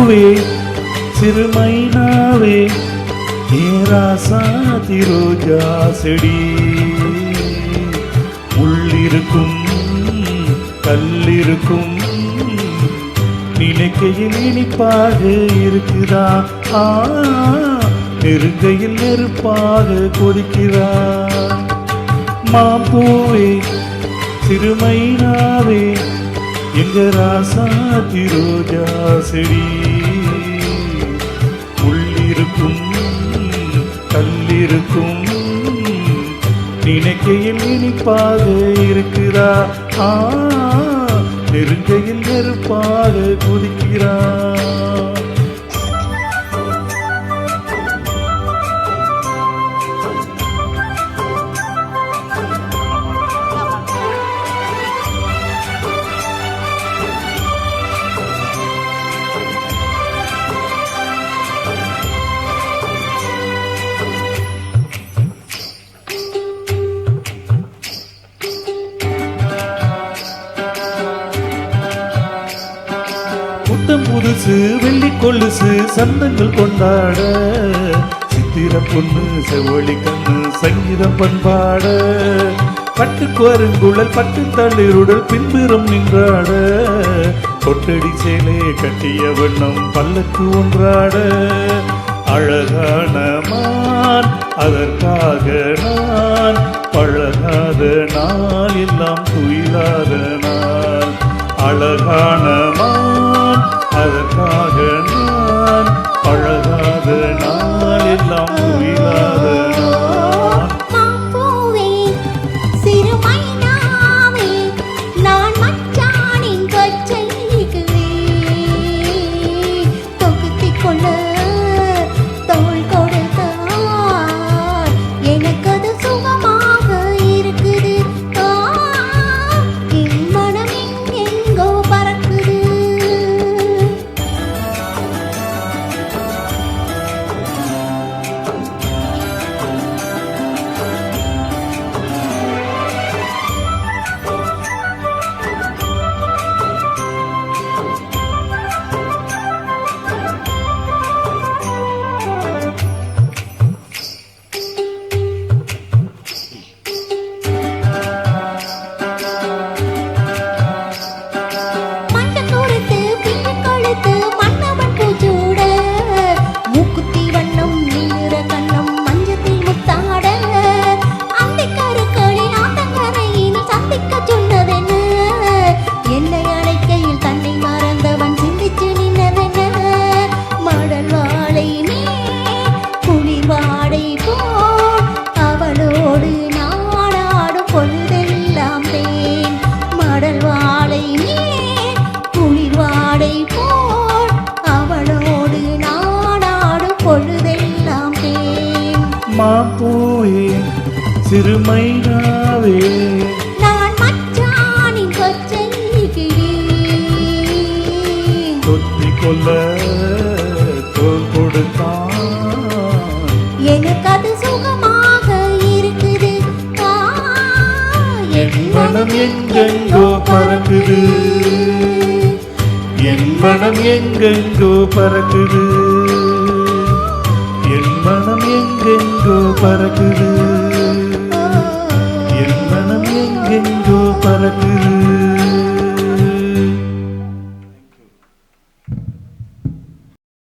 பூவே சிறுமைனாவே ஏராசாதி ரோஜா செடி உள்ளிருக்கும் கல்லிருக்கும் நினைக்கையில் இனிப்பாக இருக்குதா நெருங்கையில் நெருப்பாக கொதிக்கிறா மாம்பூவே சிறுமைனாவே எங்க ராசாதி ரோஜா செடி உள்ளிருக்கும் கல்லிருக்கும் நினைக்கையில் இனிப்பாக இருக்குதா நெருங்கையில் நெருப்பாக குதிக்கிறா புத்தம் புதுசு வெள்ளி கொலுசு சந்தங்கள் கொண்டாட சித்திர பொண்ணு செவொளி கண்ணு சங்கீதம் பண்பாட பட்டு குரங்குழல் பட்டு தளிருடல் பின்புறம் நின்றாட கொட்டடி சேலை கட்டிய வண்ணம் பல்லக்கு ஒன்றாட அழகான மான் அதற்காக நான் பழகாத நாள் எல்லாம் துயிலாத நாள் அழகான மான் அதற்காக நான் பழகாத நாள் எல்லாம் துயிலாத நாள் மாம்பூவே சிறுமைனாவே நான் மச்சானின் பச்சைக்குவே தொகுத்திக் கொள்ள தோள் கொடுத்தார் எனக்கு அது சுகமாக இருக்குது என் மனம் எங்கெங்கோ பறக்குது மாம்பூவே சிறுமைனாவே நான் மச்சானின் பச்சை கிளி தொத்திக் கொள்ள தோள் கொடுத்தான் எனக்கு அது சுகமாக இருக்குது என் மனம் எங்கெங்கோ பறக்குது என் மனம் எங்கெங்கோ பறக்குது என் மனம் எங்கெங்கோ பறக்குது என் மனம் எங்கெங்கோ பறக்குது